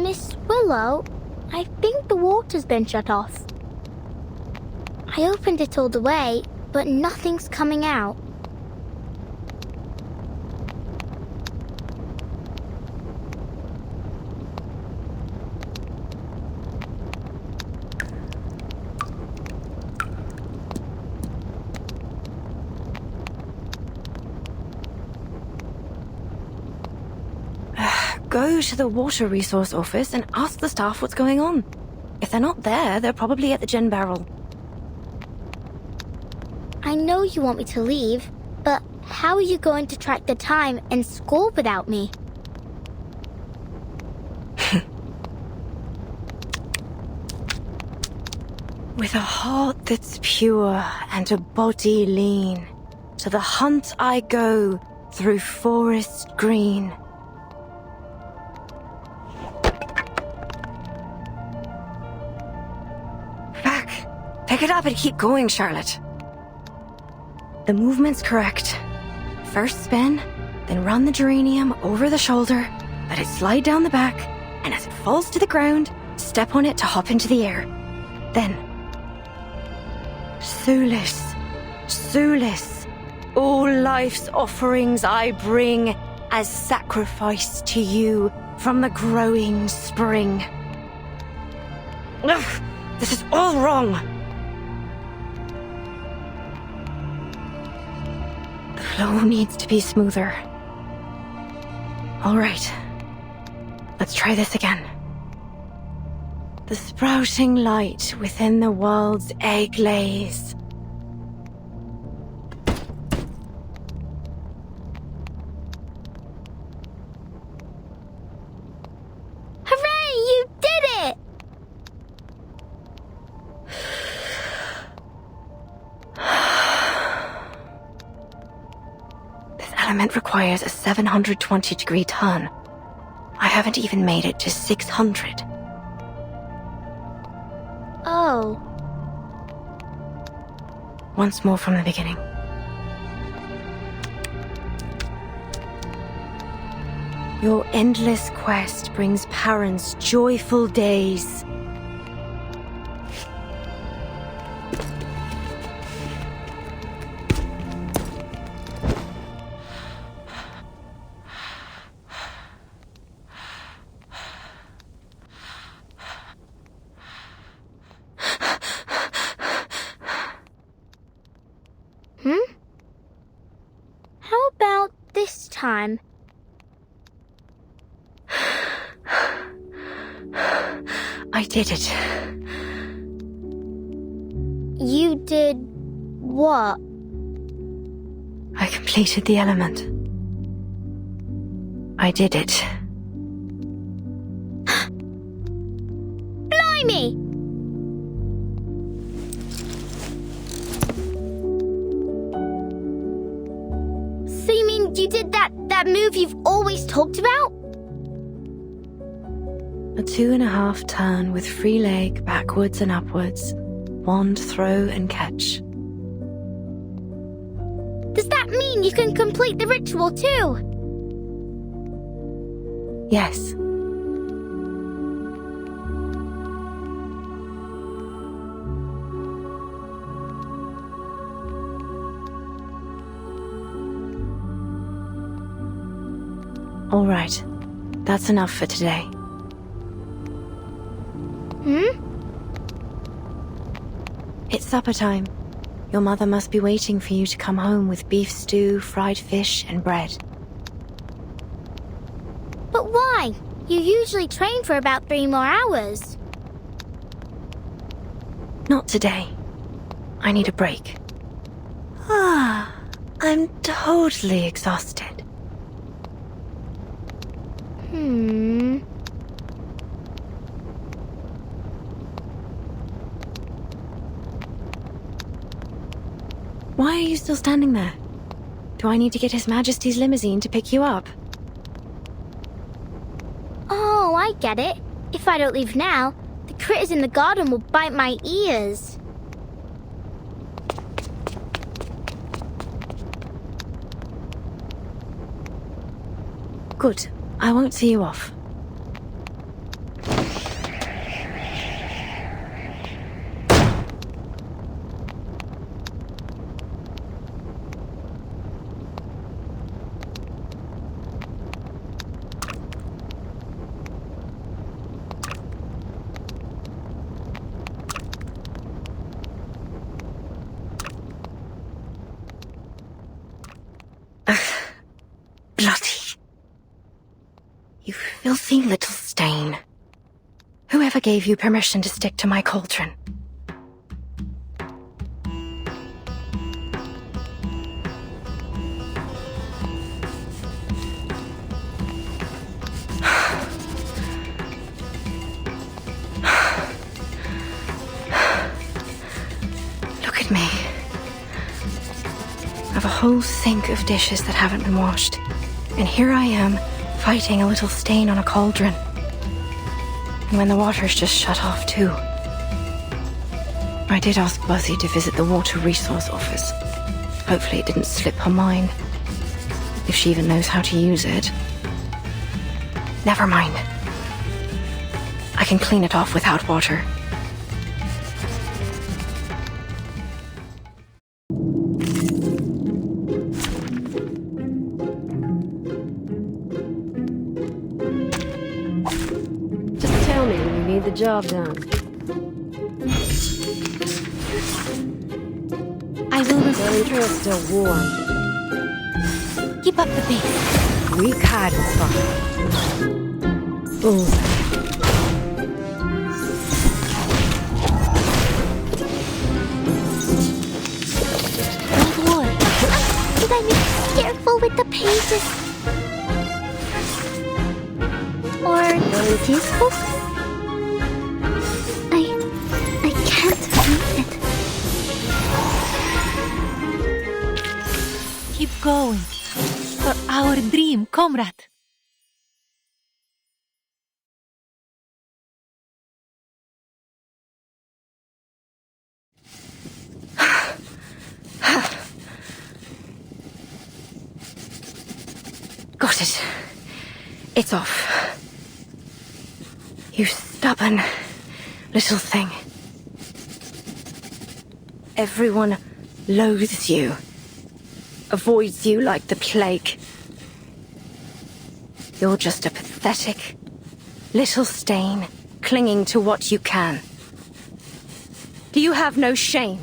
Miss Willow, I think the water's been shut off. I opened it all the way, but nothing's coming out. Go to the water resource office and ask the staff what's going on. If they're not there, they're probably at the gin barrel. I know you want me to leave, but how are you going to track the time and school without me? With a heart that's pure and a body lean, to the hunt I go through forest green. Pick it up and keep going, Charlotte. The movement's correct. First spin, then run the geranium over the shoulder, let it slide down the back, and as it falls to the ground, step on it to hop into the air. Then, Sulis, Sulis, all life's offerings I bring as sacrifice to you from the growing spring. Ugh, this is all wrong. The flow needs to be smoother. All right, let's try this again. The sprouting light within the world's egg lays. Hooray! You did it! This element requires a 720-degree turn. I haven't even made it to 600. Oh. Once more from the beginning. Your endless quest brings parents joyful days. How about this time? I did it. You did what? I completed the element. I did it. Blimey! So you mean you did that move you've always talked about? A 2.5 turn with free leg backwards and upwards. Wand throw and catch. Does that mean you can complete the ritual too? Yes. All right. That's enough for today. It's supper time. Your mother must be waiting for you to come home with beef stew, fried fish, and bread. But why? You usually train for about 3 more hours. Not today. I need a break. I'm totally exhausted. Why are you still standing there? Do I need to get His Majesty's limousine to pick you up? Oh, I get it. If I don't leave now, the critters in the garden will bite my ears. Good. I won't see you off. filthy little stain. Whoever gave you permission to stick to my cauldron? Look at me. I have a whole sink of dishes that haven't been washed. And here I am, fighting a little stain on a cauldron. And when the water's just shut off too. I did ask Buzzy to visit the Water Resource Office. Hopefully it didn't slip her mind. If she even knows how to use it. Never mind. I can clean it off without water. Tell me when you need the job done. I will The trail's still warm. keep up the pace. Weak hiding spot. Ooh. Don't worry. Did I be careful with the pages? Or these books? I can't read it. Keep going. For our dream, comrade. Got it. It's off. You stubborn little thing. Everyone loathes you. Avoids you like the plague. You're just a pathetic little stain clinging to what you can. Do you have no shame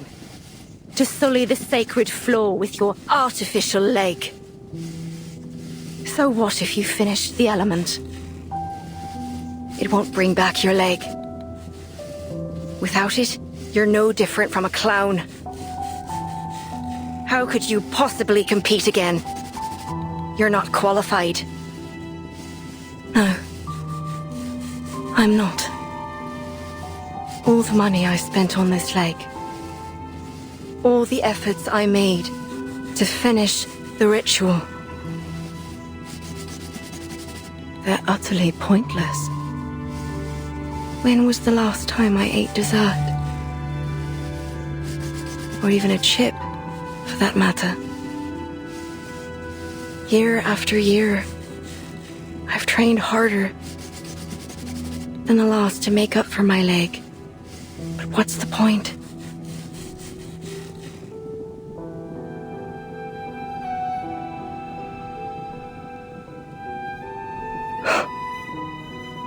to sully the sacred floor with your artificial leg? So what if you finish the element? It won't bring back your leg. Without it, you're no different from a clown. How could you possibly compete again? You're not qualified. No. I'm not. All the money I spent on this leg, all the efforts I made to finish the ritual, they're utterly pointless. When was the last time I ate dessert? Or even a chip, for that matter. Year after year, I've trained harder than the last to make up for my leg. But what's the point?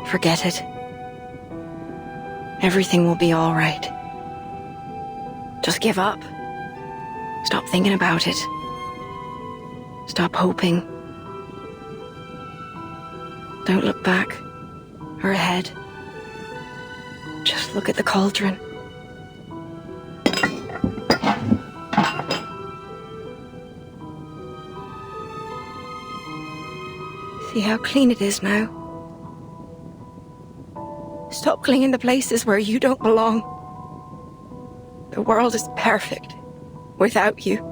Forget it. Everything will be all right. Just give up. Stop thinking about it. Stop hoping. Don't look back or ahead. Just look at the cauldron. See how clean it is now? Stop clinging to places where you don't belong. The world is perfect without you.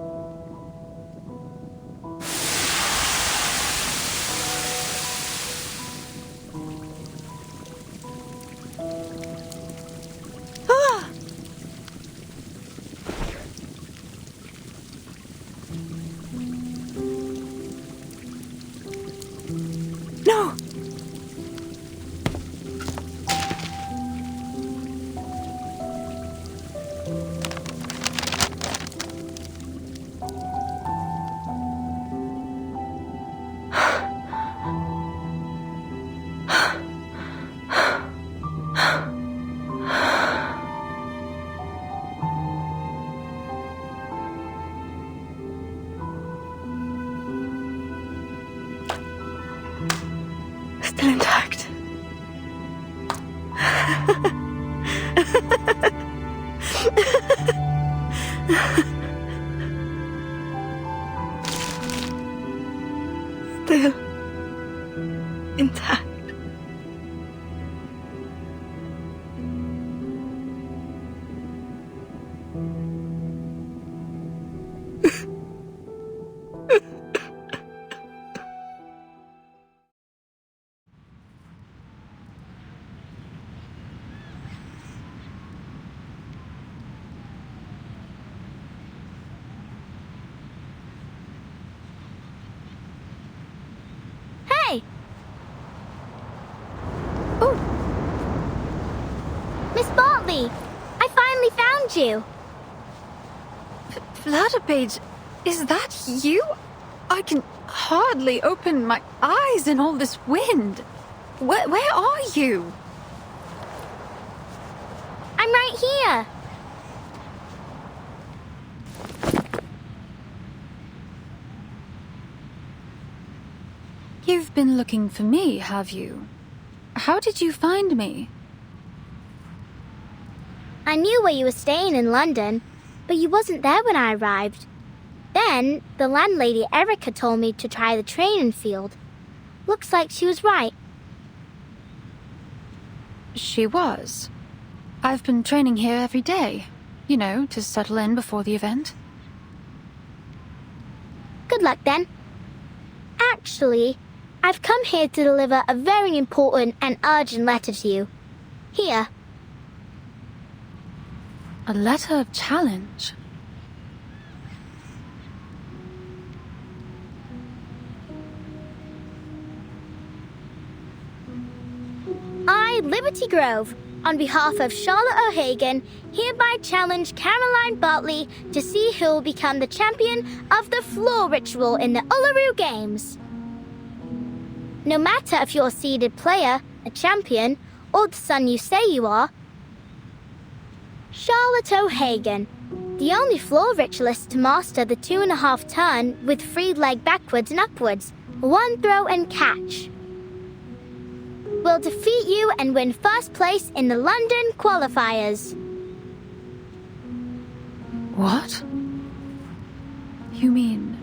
Ah! No! Still intact. Hey! Oh! Miss Bartley! I finally found you! Flutterpage, is that you? I can hardly open my eyes in all this wind. Where are you? I'm right here! You've been looking for me, have you? How did you find me? I knew where you were staying in London, but you wasn't there when I arrived. Then, the landlady Erica told me to try the training field. Looks like she was right. She was. I've been training here every day. You know, to settle in before the event. Good luck then. Actually, I've come here to deliver a very important and urgent letter to you. Here. A letter of challenge. I, Liberty Grove, on behalf of Charlotte O'Hagan, hereby challenge Caroline Bartley to see who will become the champion of the floor ritual in the Uluru Games. No matter if you're a seeded player, a champion, or the son you say you are, Charlotte O'Hagan, the only floor ritualist to master the 2.5 turn with free leg backwards and upwards, one throw and catch, will defeat you and win first place in the London qualifiers. What? You mean...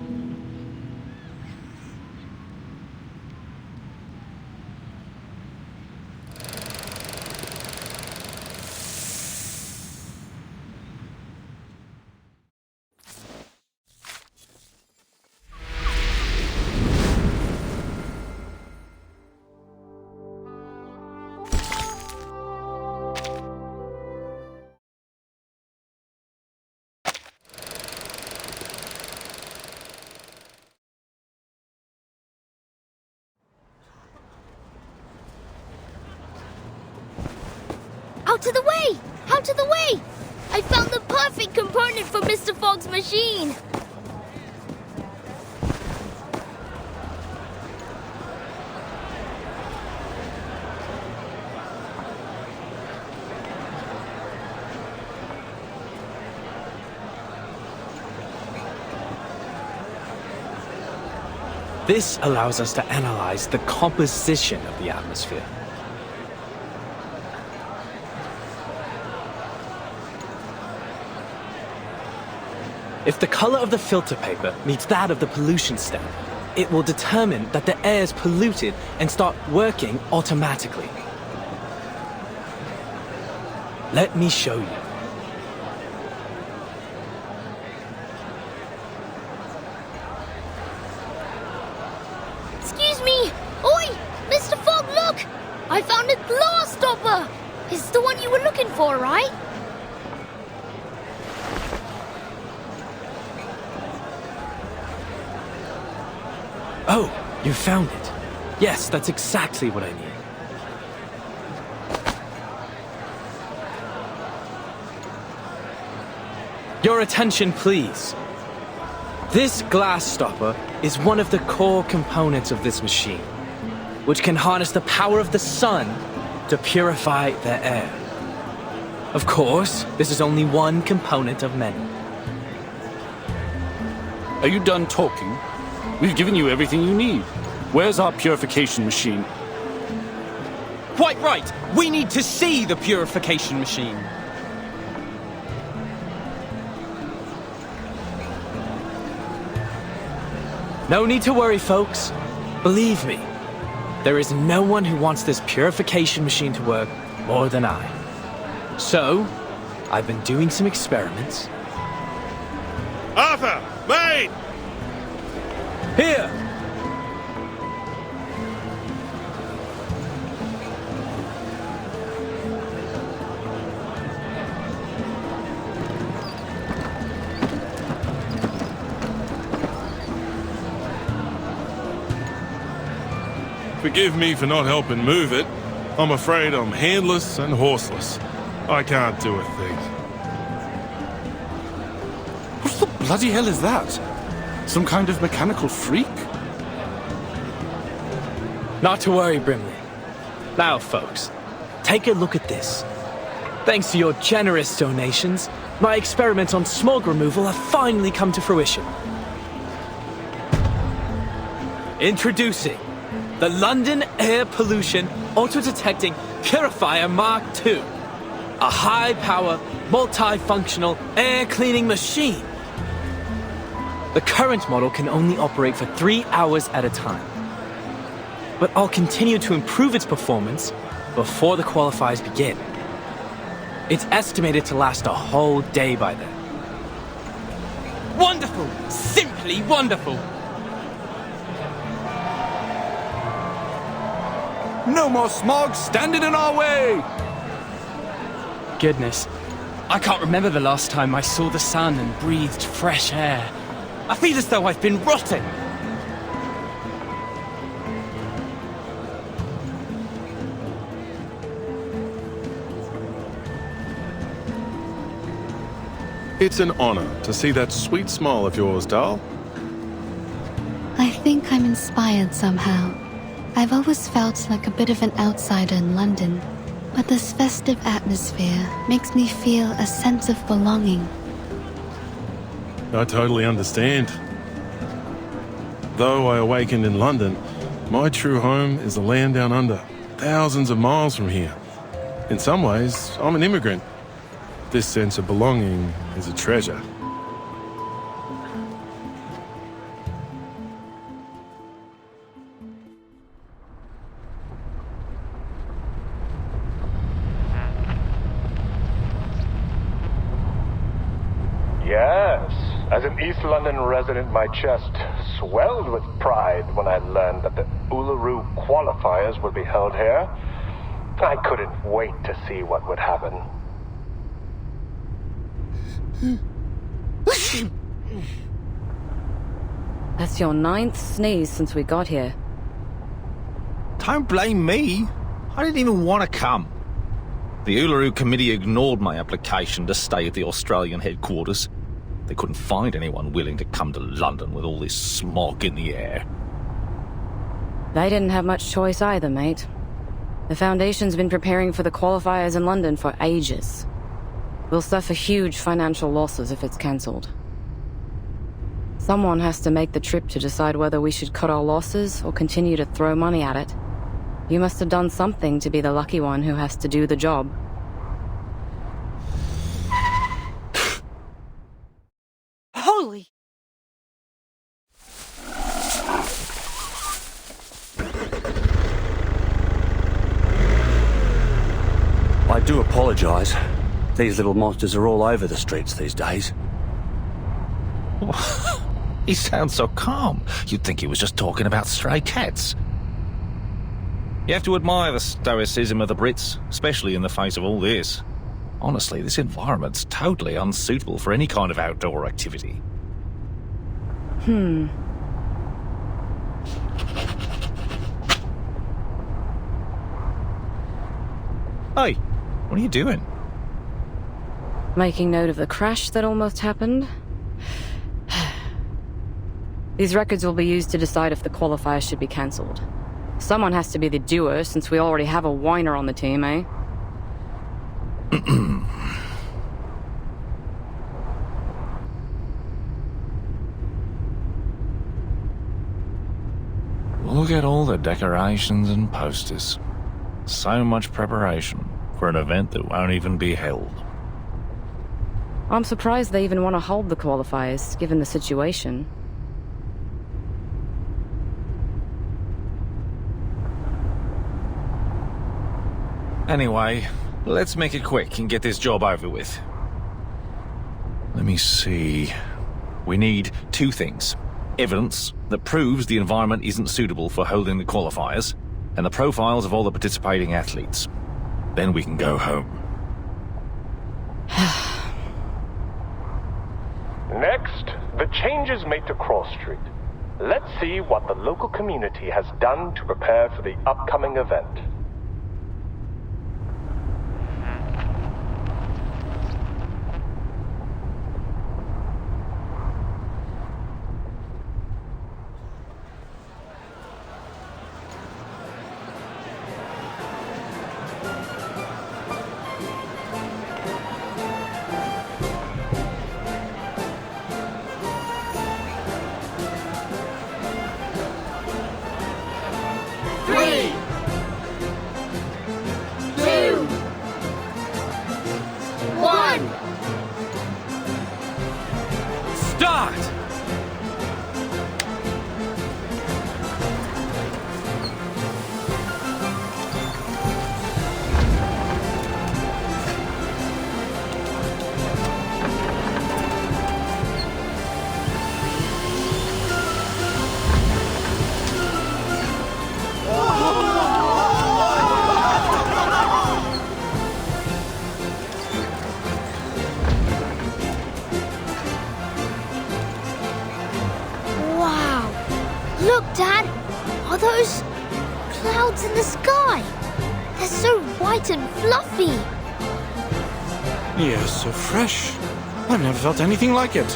Out of the way! Out of the way! I found the perfect component for Mr. Fogg's machine! This allows us to analyze the composition of the atmosphere. If the color of the filter paper meets that of the pollution stamp, it will determine that the air is polluted and start working automatically. Let me show you. Excuse me! Oi! Mr. Fogg, look! I found a glass stopper! It's the one you were looking for, right? Oh, you found it. Yes, that's exactly what I need. Your attention, please. This glass stopper is one of the core components of this machine, which can harness the power of the sun to purify the air. Of course, this is only one component of many. Are you done talking? We've given you everything you need. Where's our purification machine? Quite right. We need to see the purification machine. No need to worry, folks. Believe me, there is no one who wants this purification machine to work more than I. So, I've been doing some experiments. Arthur! Mate! Here! Forgive me for not helping move it. I'm afraid I'm handless and horseless. I can't do a thing. What the bloody hell is that? Some kind of mechanical freak? Not to worry, Brimley. Now, folks, take a look at this. Thanks to your generous donations, my experiments on smog removal have finally come to fruition. Introducing the London Air Pollution Auto-Detecting Purifier Mark II. A high-power, multifunctional air cleaning machine. The current model can only operate for 3 hours at a time. But I'll continue to improve its performance before the qualifiers begin. It's estimated to last a whole day by then. Wonderful! Simply wonderful! No more smog standing in our way! Goodness, I can't remember the last time I saw the sun and breathed fresh air. I feel as though I've been rotting. It's an honor to see that sweet smile of yours, Dal. I think I'm inspired somehow. I've always felt like a bit of an outsider in London, but this festive atmosphere makes me feel a sense of belonging. I totally understand. Though I awakened in London, my true home is the land down under, thousands of miles from here. In some ways, I'm an immigrant. This sense of belonging is a treasure. Yes, as an East London resident, my chest swelled with pride when I learned that the Uluru qualifiers would be held here. I couldn't wait to see what would happen. That's your 9th sneeze since we got here. Don't blame me. I didn't even want to come. The Uluru committee ignored my application to stay at the Australian headquarters. They couldn't find anyone willing to come to London with all this smog in the air. They didn't have much choice either, mate. The Foundation's been preparing for the qualifiers in London for ages. We'll suffer huge financial losses if it's cancelled. Someone has to make the trip to decide whether we should cut our losses or continue to throw money at it. You must have done something to be the lucky one who has to do the job. Holy! I do apologize. These little monsters are all over the streets these days. He sounds so calm. You'd think he was just talking about stray cats. You have to admire the stoicism of the Brits, especially in the face of all this. Honestly, this environment's totally unsuitable for any kind of outdoor activity. Hey, what are you doing? Making note of the crash that almost happened. These records will be used to decide if the qualifier should be cancelled. Someone has to be the doer, since we already have a whiner on the team, eh? Look at all the decorations and posters. So much preparation for an event that won't even be held. I'm surprised they even want to hold the qualifiers, given the situation. Anyway, let's make it quick and get this job over with. Let me see. We need 2 things. Evidence that proves the environment isn't suitable for holding the qualifiers, and the profiles of all the participating athletes. Then we can go home. Next, the changes made to Cross Street. Let's see what the local community has done to prepare for the upcoming event. Start! Wow! Look, Dad! Are those clouds in the sky? They're so white and fluffy! Yeah, so fresh. I've never felt anything like it.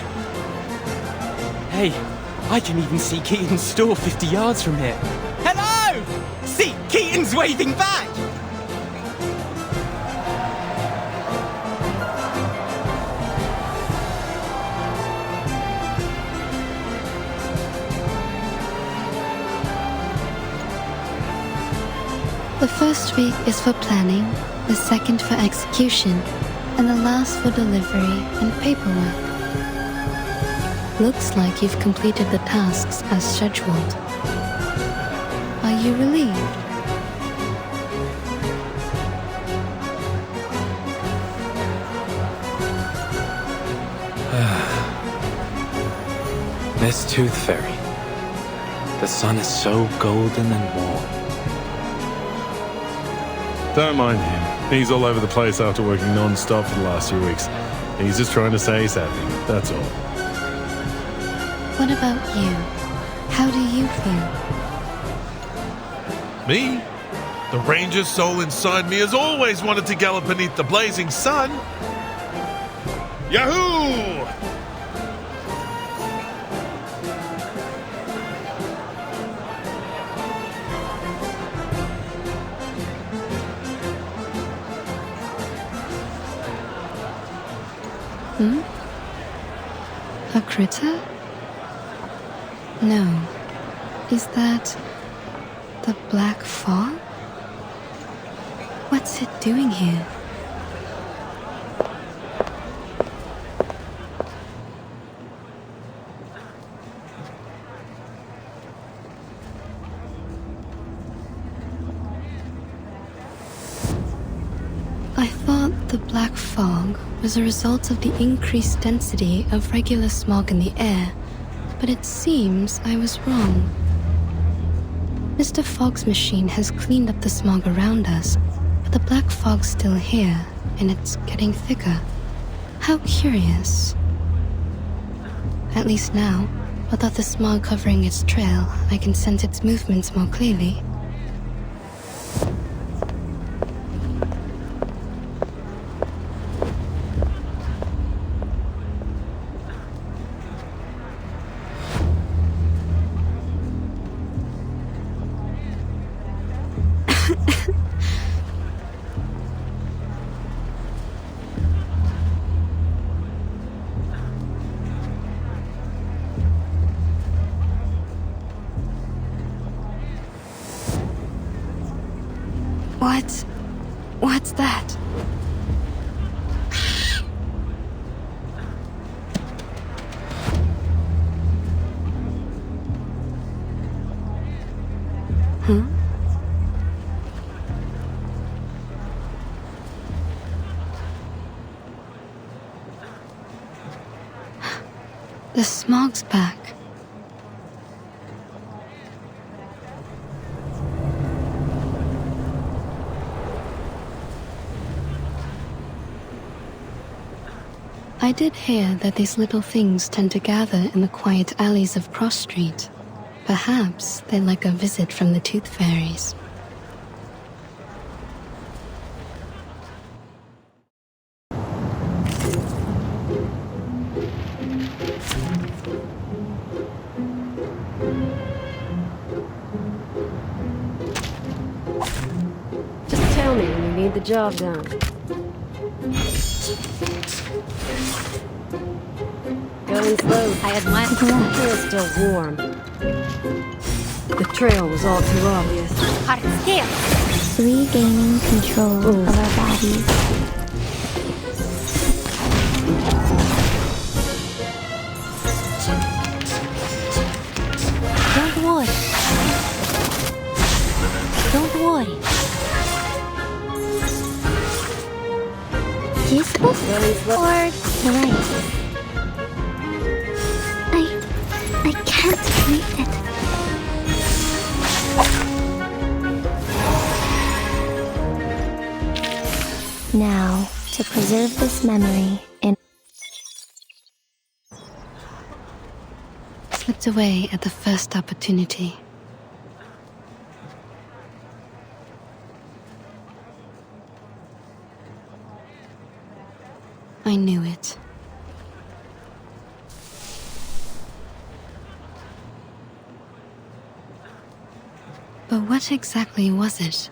Hey, I can even see Keaton's store 50 yards from here. Hello! See, Keaton's waving back! The first week is for planning, the second for execution, and the last for delivery and paperwork. Looks like you've completed the tasks as scheduled. Are you relieved? Miss Tooth Fairy. The sun is so golden and warm. Don't mind him. He's all over the place after working non-stop for the last few weeks. He's just trying to say he's happy, that's all. What about you? How do you feel? Me? The ranger soul inside me has always wanted to gallop beneath the blazing sun. Yahoo! A critter? No. Is that the black fog? What's it doing here? I thought the black fog was a result of the increased density of regular smog in the air, but it seems I was wrong. Mr. Fogg's machine has cleaned up the smog around us, but the black fog's still here, and it's getting thicker. How curious. At least now, without the smog covering its trail, I can sense its movements more clearly. What's that? Huh? The smog's back. I did hear that these little things tend to gather in the quiet alleys of Cross Street. Perhaps they'd like a visit from the Tooth Fairies. Just tell me when you need the job done. Going slow. I admire The trail's still warm. The trail was all too obvious. Regaining control of our bodies. Don't worry. Don't worry. Useful or the right? I can't read it. Now, to preserve this memory in Slipped away at the first opportunity. I knew it. But what exactly was it?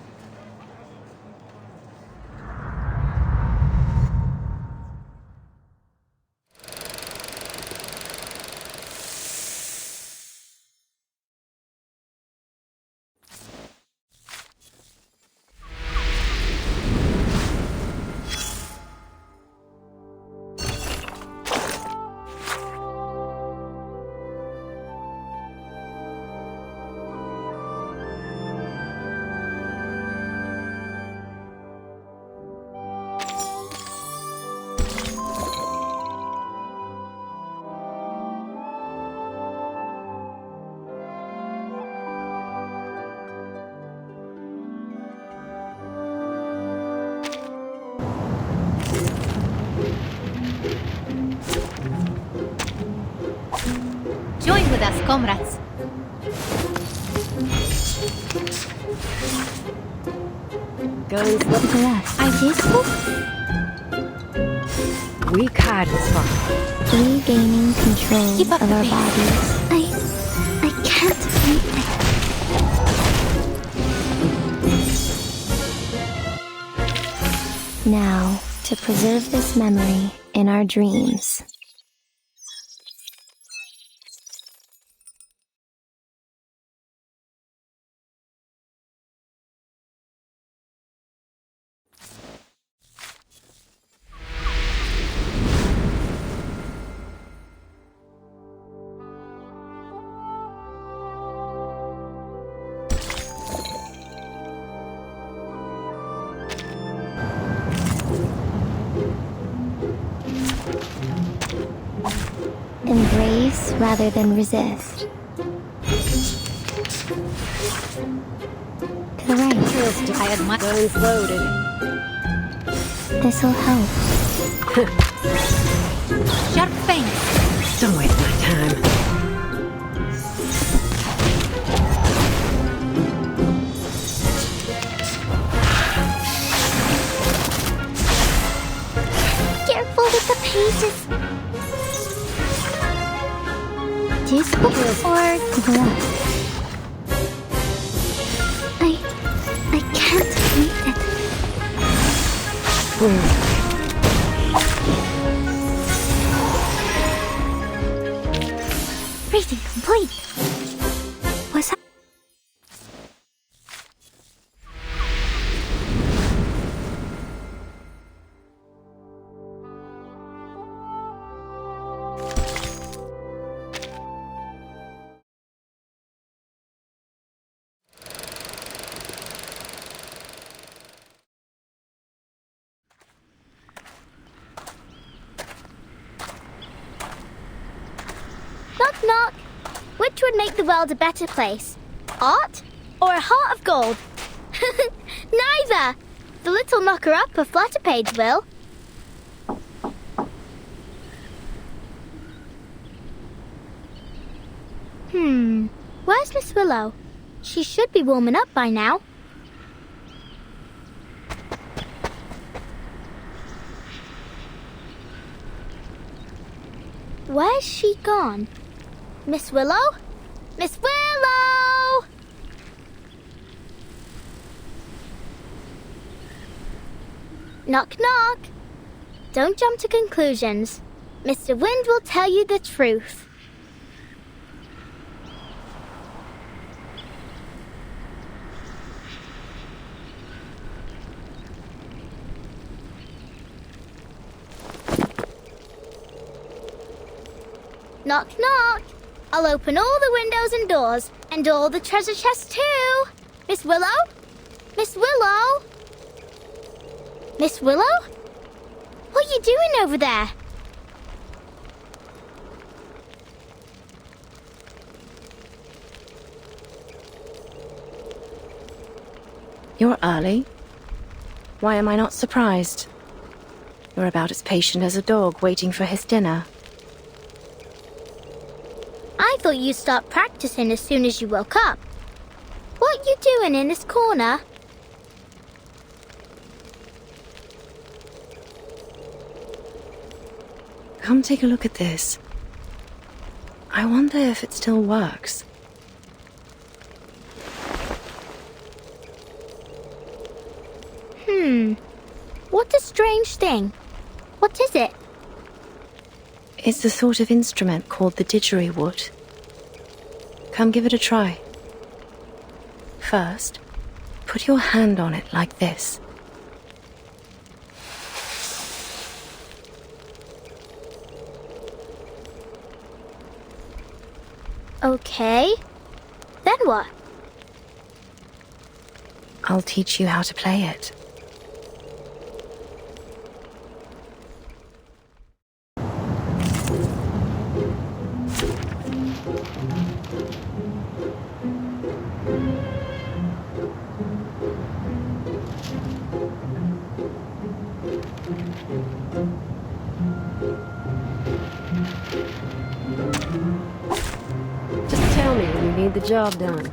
Join with us, comrades. Going slow. are useful. Weak hide was fine. Regaining control Keep up of the our pace. bodies. I can't read it. Now, to preserve this memory in our dreams. Embrace rather than resist. To the right. I admire. Going slow, did it? This'll help. Sharp fangs. Don't waste my time. Careful with the pages. Useful or to the left? I can't read it. Reading complete. What's that? Which would make the world a better place? Art or a heart of gold? Neither! The little knocker-up of Flutterpage will. Where's Miss Willow? She should be warming up by now. Where's she gone? Miss Willow? Miss Willow! Knock, knock. Don't jump to conclusions. Mr. Wind will tell you the truth. Knock, knock. I'll open all the windows and doors, and all the treasure chests too. Miss Willow? Miss Willow? Miss Willow? What are you doing over there? You're early. Why am I not surprised? You're about as patient as a dog waiting for his dinner. I thought you'd start practicing as soon as you woke up. What you doing in this corner? Come take a look at this. I wonder if it still works. What a strange thing. What is it? It's a sort of instrument called the didgeridoo. Come give it a try. First, put your hand on it like this. Okay. Then what? I'll teach you how to play it. Just tell me when you need the job done.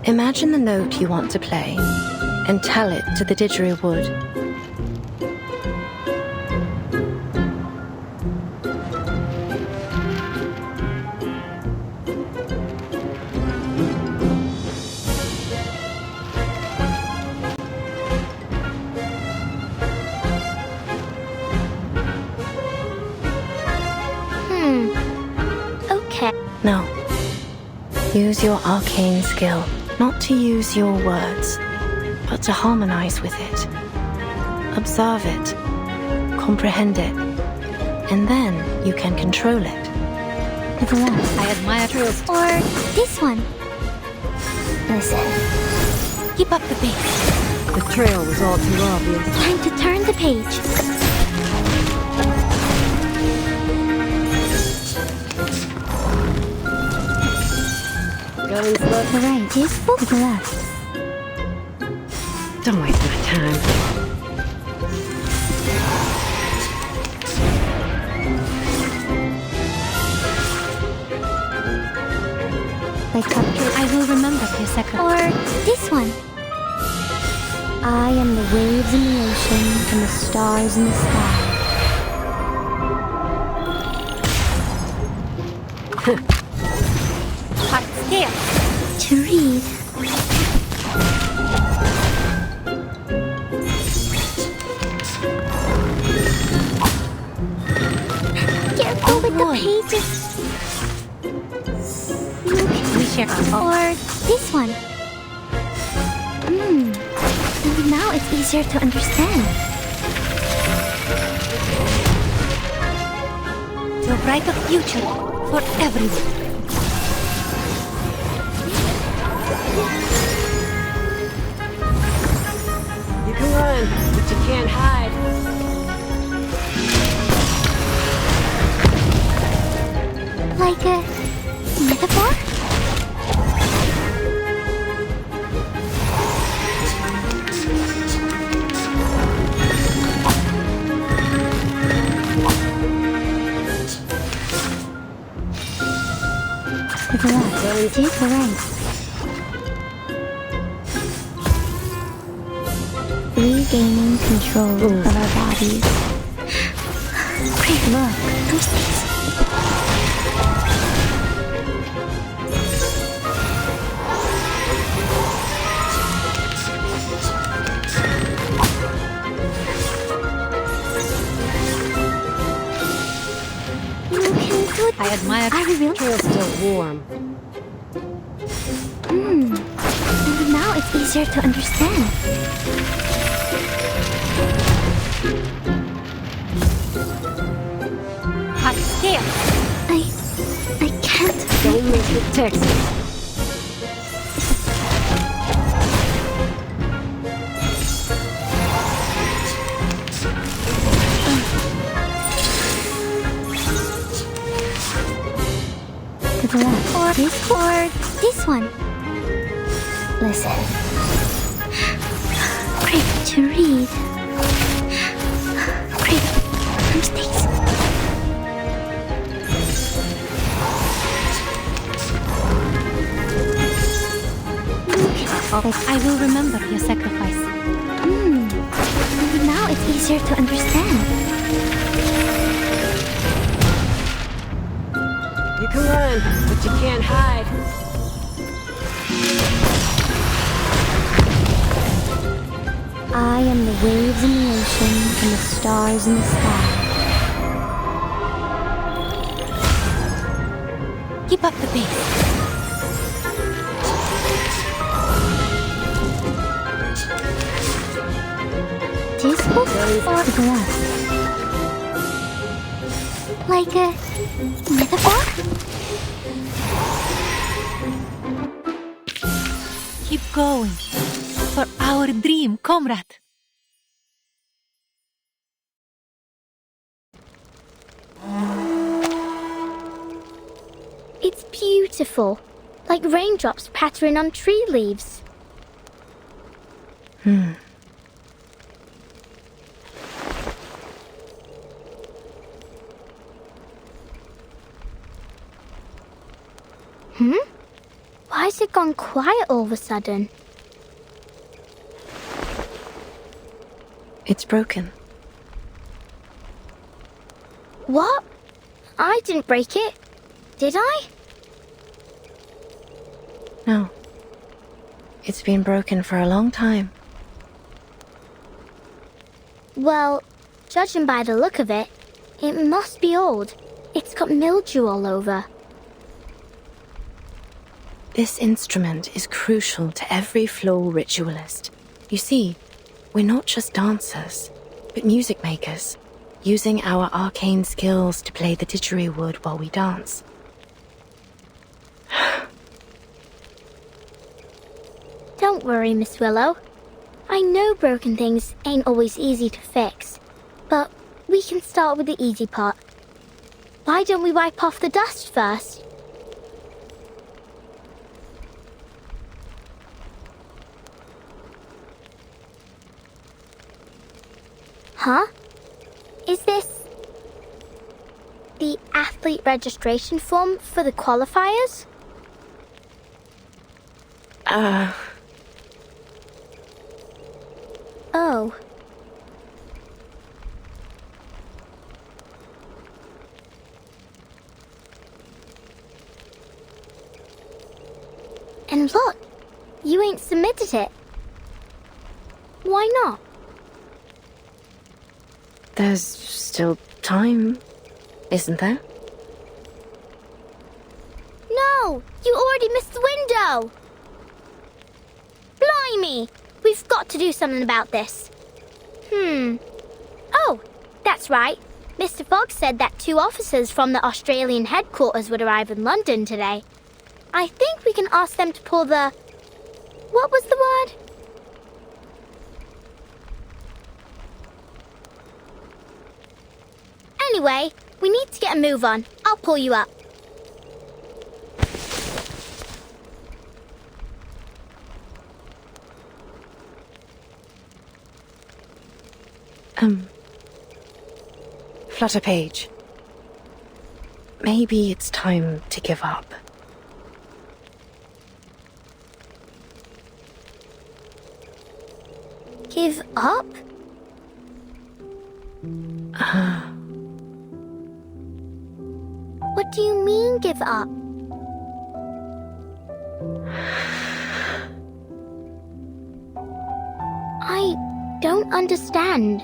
Imagine the note you want to play and tell it to the didgeridoo. Okay. No. Use your arcane skill, not to use your words, but to harmonize with it. Observe it, comprehend it, and then you can control it. I admire troops. Or this one. Listen. Keep up the pace. The trail was all too obvious. Time to turn the page. Going slow. The right is to the left. Don't waste my time. Like cupcake. I will remember for a second. Or this one. I am the waves in the ocean and the stars in the sky. Hot scale. To read. Careful with the pages. We share. Or this one. Now it's easier to understand. To a brighter future for everyone. You can run, but you can't hide. It is right. Regaining control of our bodies. Great look. Those things. I admire. Are we real? Trail's still warm. And now it's easier to understand. Hot scale. I can't. Don't miss the Texas. To the left. Or this one. Listen. Great to read. Great. Mistakes. I will remember your sacrifice. Now it's easier to understand. You can run, but you can't hide. I am the waves in the ocean and the stars in the sky. Keep up the pace. This book or to the left? Like a metaphor? Keep going. For our dream, comrade. It's beautiful. Like raindrops pattering on tree leaves. Why has it gone quiet all of a sudden? It's broken. What? I didn't break it. Did I? No. It's been broken for a long time. Well, judging by the look of it, it must be old. It's got mildew all over. This instrument is crucial to every flow ritualist. You see, we're not just dancers, but music makers, using our arcane skills to play the didgeridoo while we dance. Don't worry, Miss Willow. I know broken things ain't always easy to fix, but we can start with the easy part. Why don't we wipe off the dust first? Huh? Is this the athlete registration form for the qualifiers? Oh. And look, you ain't submitted it. Why not? There's still time, isn't there? No! You already missed the window! Blimey! We've got to do something about this. Oh, that's right. Mr. Fogg said that 2 officers from the Australian headquarters would arrive in London today. I think we can ask them to pull the... What was the word? Anyway, we need to get a move on. I'll pull you up. Flutter Page. Maybe it's time to give up. Give up? What do you mean, give up? I don't understand.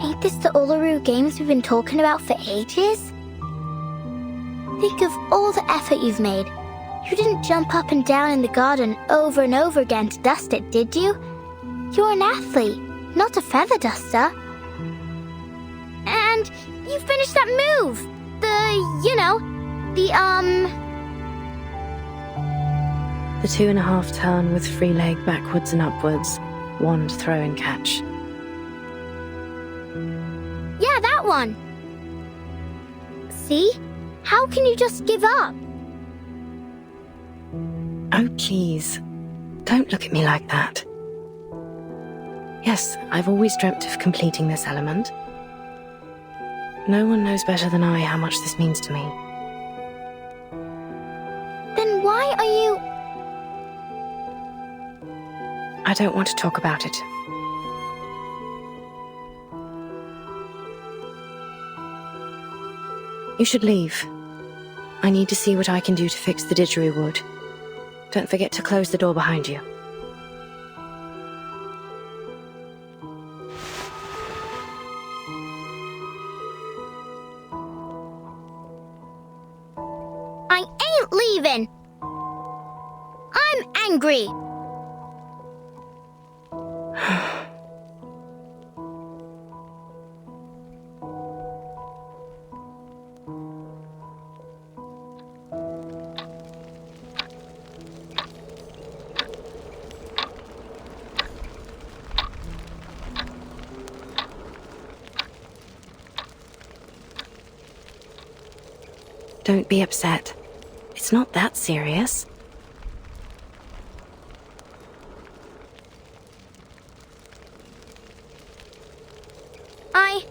Ain't this the Uluru games we've been talking about for ages? Think of all the effort you've made. You didn't jump up and down in the garden over and over again to dust it, did you? You're an athlete, not a feather duster. And you finished that move! The 2.5 turn with free leg backwards and upwards, wand throw and catch. Yeah, that one! See? How can you just give up? Oh, please. Don't look at me like that. Yes, I've always dreamt of completing this element. No one knows better than I how much this means to me. Then why are you... I don't want to talk about it. You should leave. I need to see what I can do to fix the didgeridoo. Don't forget to close the door behind you. I ain't leaving! I'm angry! Don't be upset. It's not that serious. I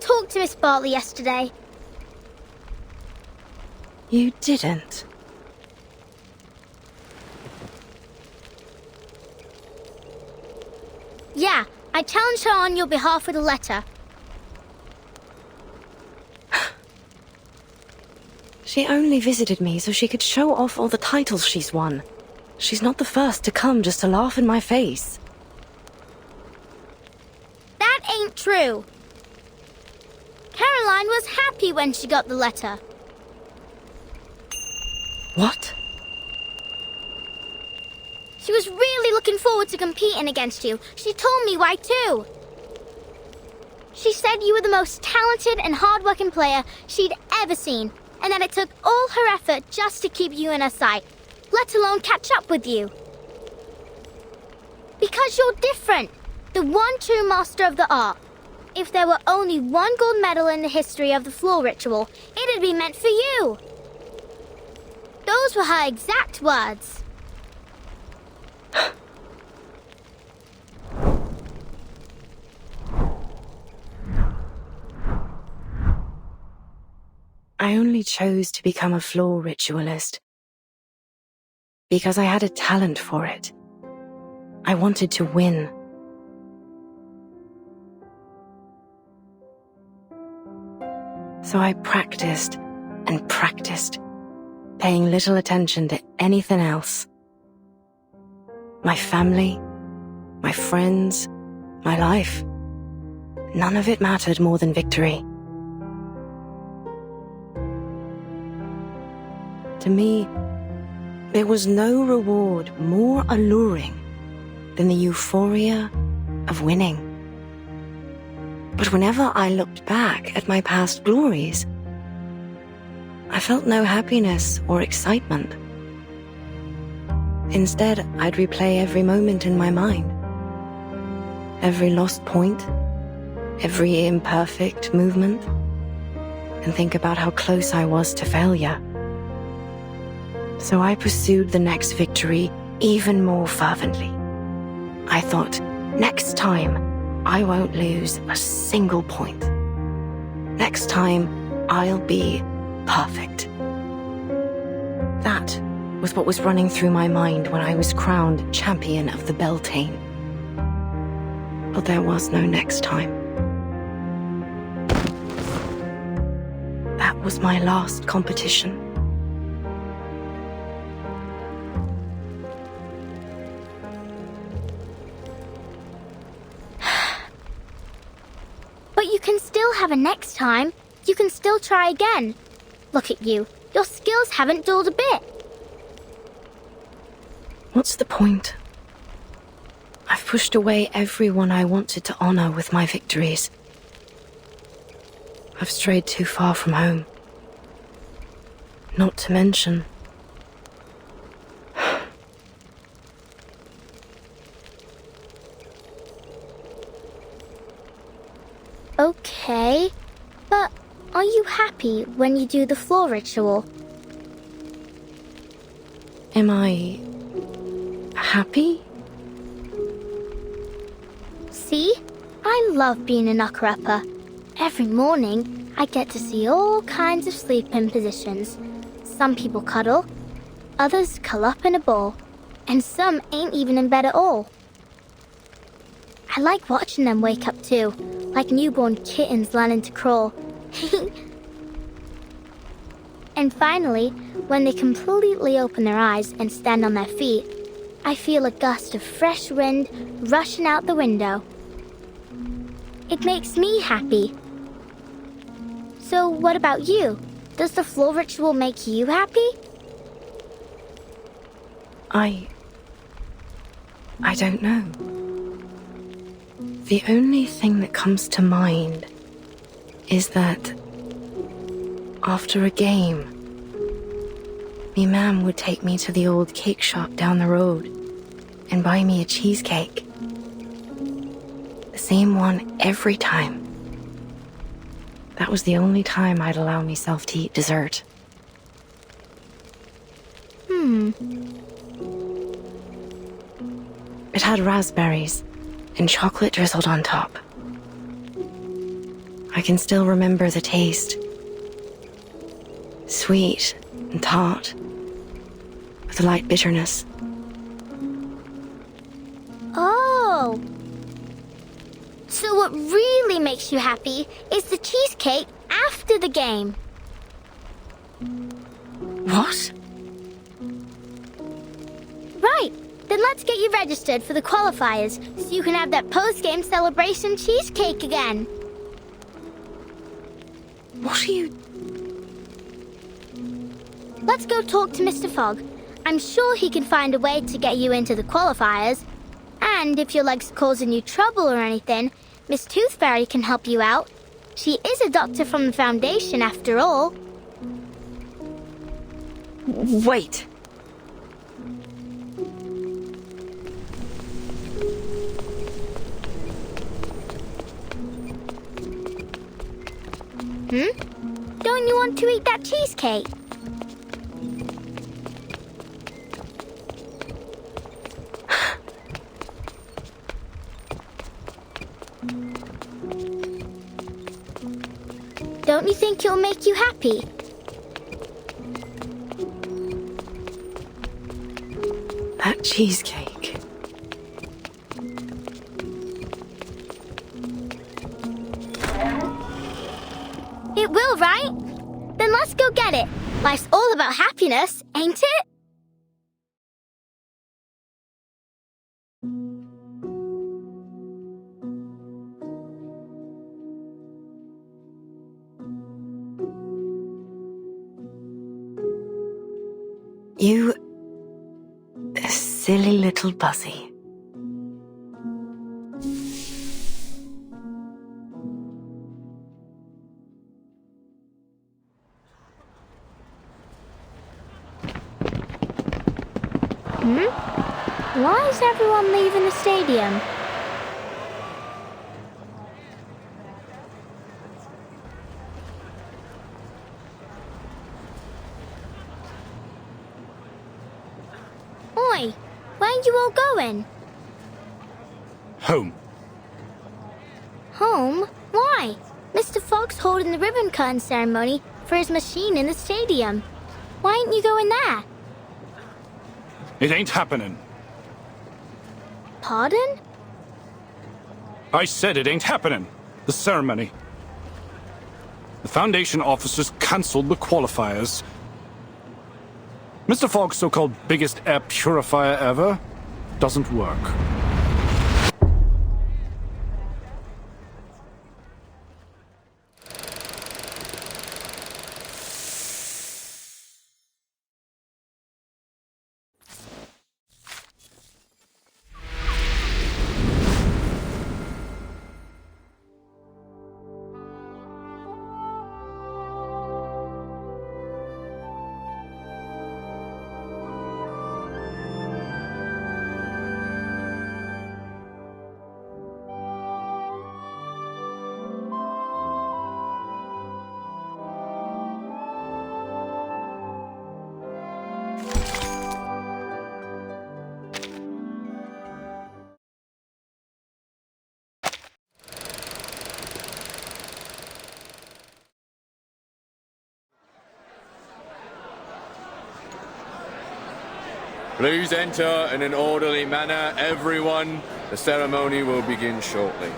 talked to Miss Bartley yesterday. You didn't? Yeah, I challenged her on your behalf with a letter. She only visited me so she could show off all the titles she's won. She's not the first to come just to laugh in my face. That ain't true. Caroline was happy when she got the letter. What? She was really looking forward to competing against you. She told me why too. She said you were the most talented and hard-working player she'd ever seen, and that it took all her effort just to keep you in her sight, let alone catch up with you. Because you're different, the one true master of the art. If there were only one gold medal in the history of the floor ritual, it'd be meant for you. Those were her exact words. I only chose to become a floor ritualist because I had a talent for it. I wanted to win. So I practiced and practiced, paying little attention to anything else. My family, my friends, my life. None of it mattered more than victory. To me, there was no reward more alluring than the euphoria of winning. But whenever I looked back at my past glories, I felt no happiness or excitement. Instead, I'd replay every moment in my mind. Every lost point, every imperfect movement, and think about how close I was to failure. So I pursued the next victory even more fervently. I thought, next time, I won't lose a single point. Next time, I'll be perfect. That was what was running through my mind when I was crowned champion of the Beltane. But there was no next time. That was my last competition. But you can still have a next time. You can still try again. Look at you. Your skills haven't dulled a bit. What's the point? I've pushed away everyone I wanted to honor with my victories. I've strayed too far from home. Not to mention... Okay, but are you happy when you do the floor ritual? Am I... happy? See? I love being a knocker-upper. Every morning, I get to see all kinds of sleep-in positions. Some people cuddle, others curl up in a ball, and some ain't even in bed at all. I like watching them wake up too, like newborn kittens learning to crawl. And finally, when they completely open their eyes and stand on their feet, I feel a gust of fresh wind rushing out the window. It makes me happy. So what about you? Does the floor ritual make you happy? I don't know. The only thing that comes to mind is that after a game, me mam would take me to the old cake shop down the road and buy me a cheesecake. The same one every time. That was the only time I'd allow myself to eat dessert. It had raspberries and chocolate drizzled on top. I can still remember the taste. Sweet and tart, with a light bitterness. Oh! So what really makes you happy is the cheesecake after the game. What? Right. Then let's get you registered for the qualifiers so you can have that post-game celebration cheesecake again. What are you... Let's go talk to Mr. Fogg. I'm sure he can find a way to get you into the qualifiers. And if your leg's causing you trouble or anything, Miss Tooth Fairy can help you out. She is a doctor from the Foundation, after all. Wait. Don't you want to eat that cheesecake? Don't you think it'll make you happy? That cheesecake. It will, right? Then let's go get it. Life's all about happiness, ain't it? You... silly little Buzzy. Why is everyone leaving the stadium? Oi, where are you all going? Home. Home? Why? Mr. Fogg's holding the ribbon cutting ceremony for his machine in the stadium. Why ain't you going there? It ain't happening. Pardon? I said it ain't happening. The ceremony. The Foundation officers cancelled the qualifiers. Mr. Fogg's so-called biggest air purifier ever doesn't work. Please enter in an orderly manner, everyone. The ceremony will begin shortly.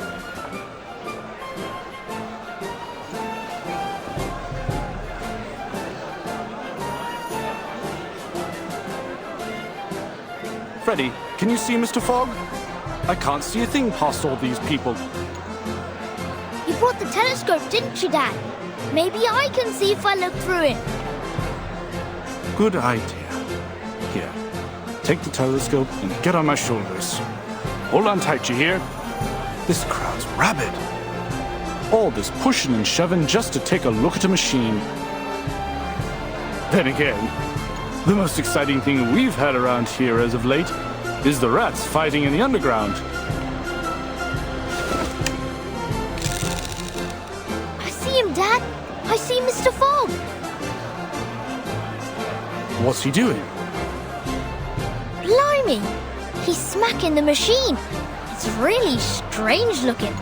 Freddy, can you see Mr. Fogg? I can't see a thing past all these people. You brought the telescope, didn't you, Dad? Maybe I can see if I look through it. Good idea. Here, take the telescope and get on my shoulders. Hold on tight, you hear? This crowd's rabid. All this pushing and shoving just to take a look at a machine. Then again, the most exciting thing we've had around here as of late is the rats fighting in the underground. I see him, Dad. I see Mr. Fogg. What's he doing? Blimey! He's smacking the machine. It's really strange looking.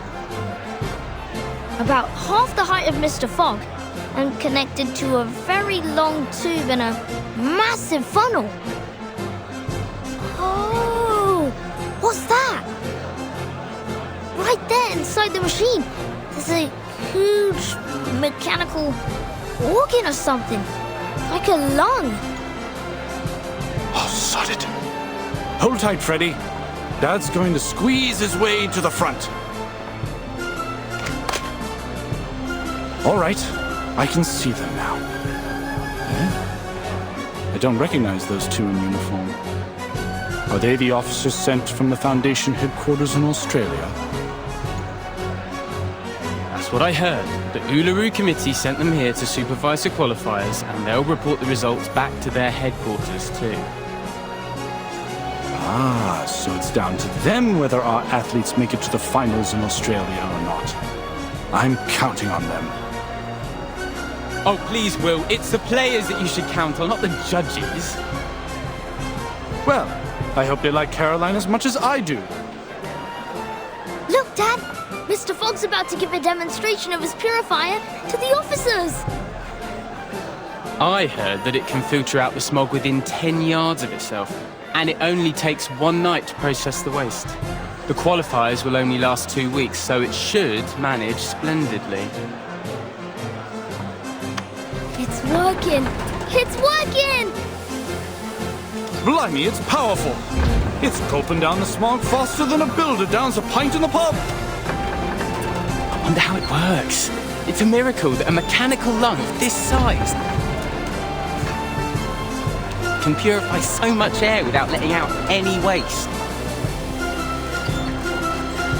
About half the height of Mr. Fogg and connected to a very long tube and a massive funnel. Oh! What's that? Right there inside the machine, there's a huge mechanical organ or something. Like a lung. Oh, sod it. Hold tight, Freddy. Dad's going to squeeze his way to the front. All right, I can see them now. Eh? I don't recognize those two in uniform. Are they the officers sent from the Foundation headquarters in Australia? That's what I heard. The Uluru Committee sent them here to supervise the qualifiers, and they'll report the results back to their headquarters too. Ah, so it's down to them whether our athletes make it to the finals in Australia or not. I'm counting on them. Oh, please, Will. It's the players that you should count on, not the judges. Well, I hope they like Caroline as much as I do. Look, Dad! Mr. Fogg's about to give a demonstration of his purifier to the officers! I heard that it can filter out the smog within 10 yards of itself, and it only takes one night to process the waste. The qualifiers will only last 2 weeks, so it should manage splendidly. It's working! It's working! Blimey, it's powerful! It's gulping down the smog faster than a builder downs a pint in the pub! I wonder how it works. It's a miracle that a mechanical lung of this size can purify so much air without letting out any waste.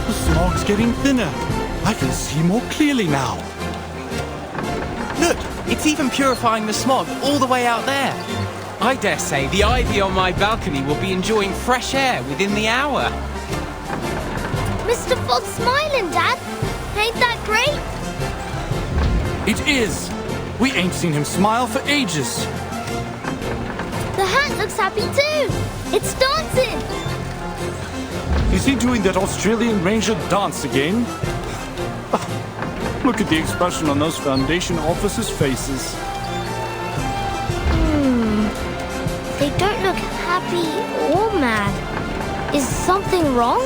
The smog's getting thinner. I can see more clearly now. Look, it's even purifying the smog all the way out there. I dare say the ivy on my balcony will be enjoying fresh air within the hour. Mr. Fogg's smiling, Dad. Ain't that great? It is. We ain't seen him smile for ages. The hat looks happy too. It's dancing. Is he doing that Australian Ranger dance again? Look at the expression on those Foundation officers' faces. They don't look happy or mad. Is something wrong?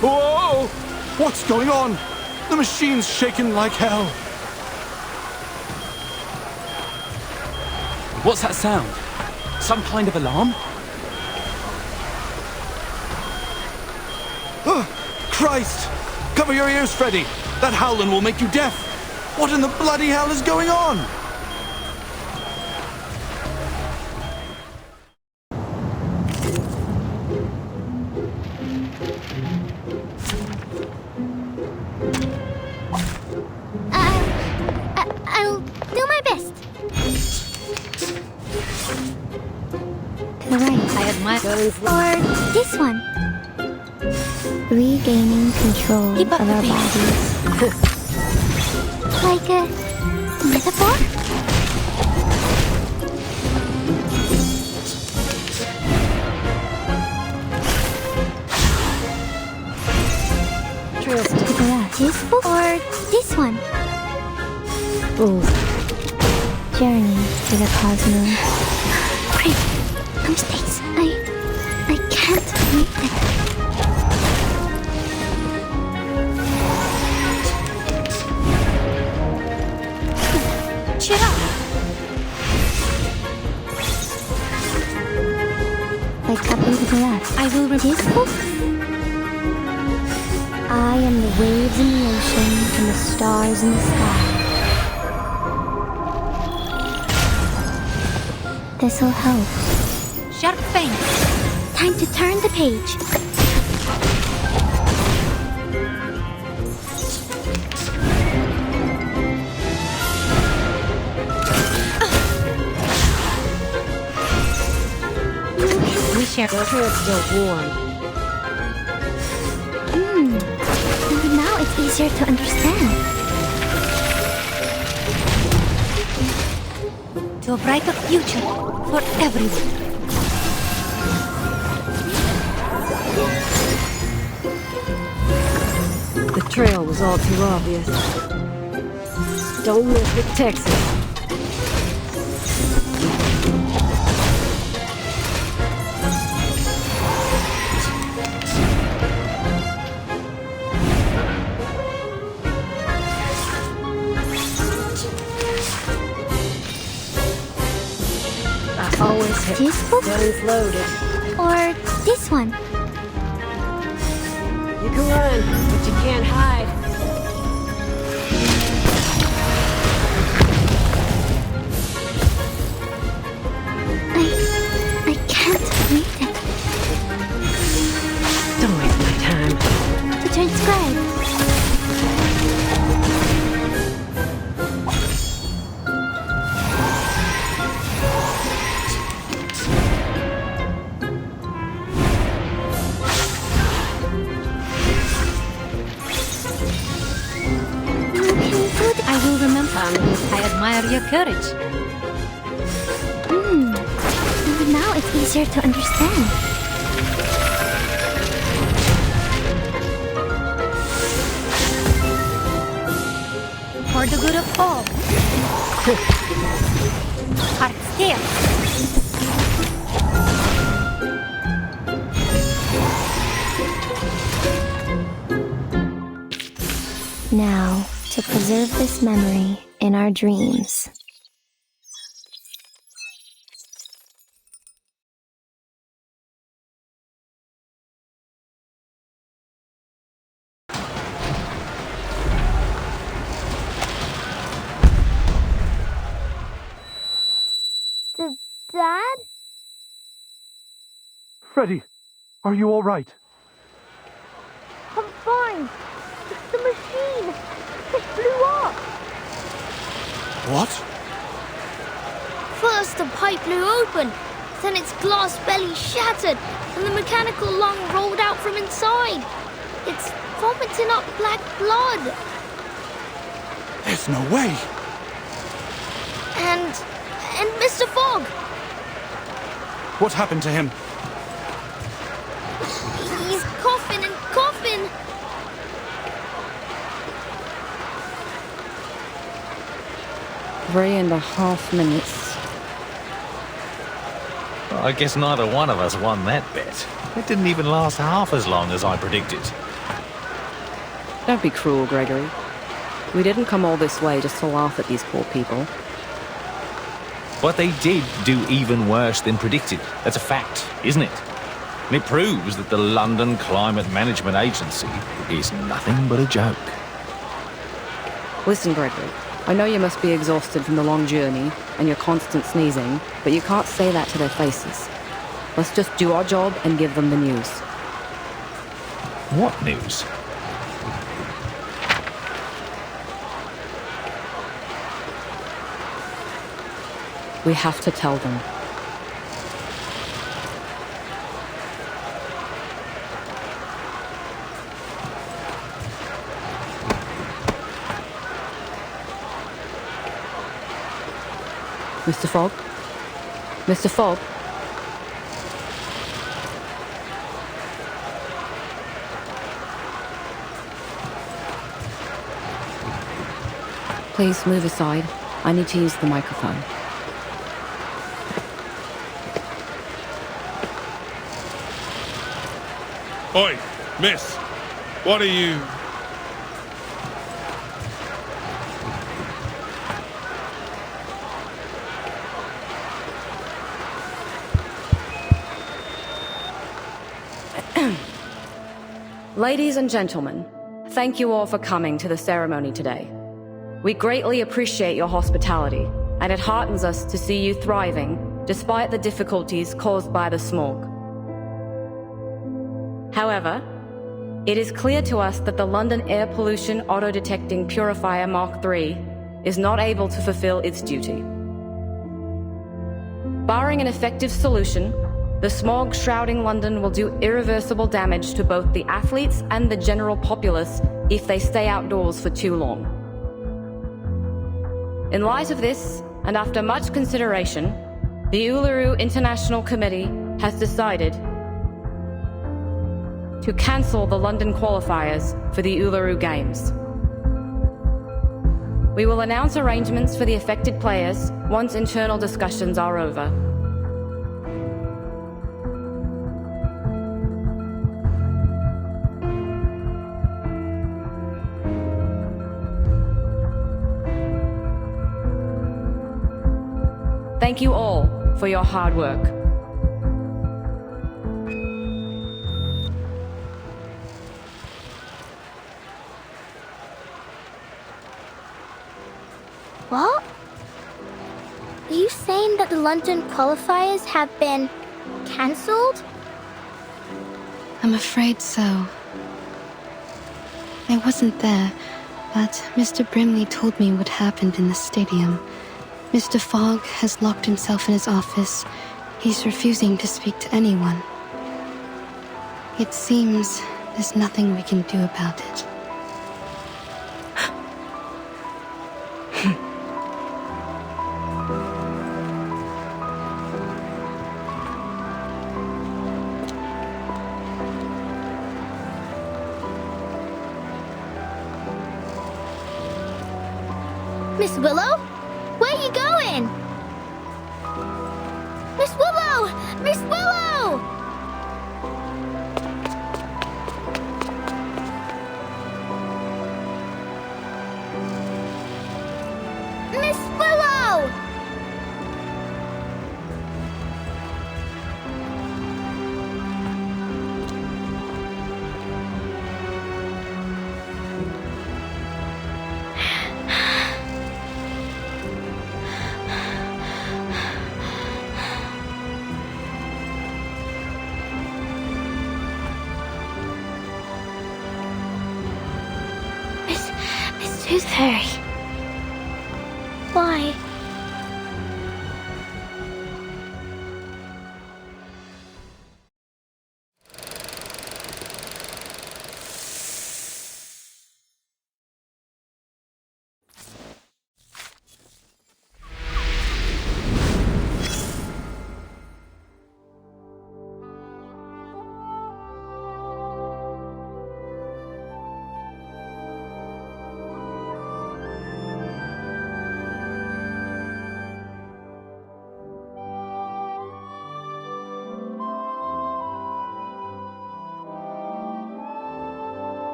Whoa! What's going on? The machine's shaking like hell. What's that sound? Some kind of alarm? Christ! Cover your ears, Freddy. That howling will make you deaf. What in the bloody hell is going on? I'll do my best. To the right. I admire those. Or this one. Regaining control Keep up of the our pace. bodies. Like a metaphor? To the left. This book or this one? Ooh. Journey to the cosmos. Great. No mistakes. I can't read it. Cheer up. Like up into the left. I will read this book. I am the waves in the ocean and the stars in the sky. This'll help. Sharp thing. Time to turn the page. We share the it's still warm. Maybe now it's easier to understand. To a brighter future for everyone. The trail was all too obvious. Don't miss the Texas. Always hit. This book Guns loaded. or this one? You can run, but you can't hide. I can't read it. Don't waste my time. To transcribe. I will remember. I admire your courage. Maybe now it's easier to understand. For the good of all. Heart still. Now, to preserve this memory in our dreams. Dad? Freddy, are you all right? I'm fine. It's the machine. It blew up. What? First the pipe blew open, then its glass belly shattered, and the mechanical lung rolled out from inside. It's vomiting up black blood. There's no way. And Mr. Fogg. What happened to him? He's coughing and coughing. 3.5 minutes. Well, I guess neither one of us won that bet. It didn't even last half as long as I predicted. Don't be cruel, Gregory. We didn't come all this way just to laugh at these poor people. But they did do even worse than predicted. That's a fact, isn't it? And it proves that the London Climate Management Agency is nothing but a joke. Listen, Gregory, I know you must be exhausted from the long journey and your constant sneezing, but you can't say that to their faces. Let's just do our job and give them the news. What news? We have to tell them. Mr. Fogg? Mr. Fogg? Please move aside. I need to use the microphone. Oi, miss! What are you... Ladies and gentlemen, thank you all for coming to the ceremony today. We greatly appreciate your hospitality, and it heartens us to see you thriving despite the difficulties caused by the smog. However, it is clear to us that the London Air Pollution Auto-Detecting Purifier Mark III is not able to fulfill its duty. Barring an effective solution, the smog shrouding London will do irreversible damage to both the athletes and the general populace if they stay outdoors for too long. In light of this, and after much consideration, the Uluru International Committee has decided to cancel the London qualifiers for the Uluru Games. We will announce arrangements for the affected players once internal discussions are over. Thank you all for your hard work. What? Are you saying that the London qualifiers have been cancelled? I'm afraid so. I wasn't there, but Mr. Brimley told me what happened in the stadium. Mr. Fogg has locked himself in his office. He's refusing to speak to anyone. It seems there's nothing we can do about it. Miss Willow? Where are you going? Miss Willow! Miss Willow! Miss Willow! Miss Tooth Fairy. Why?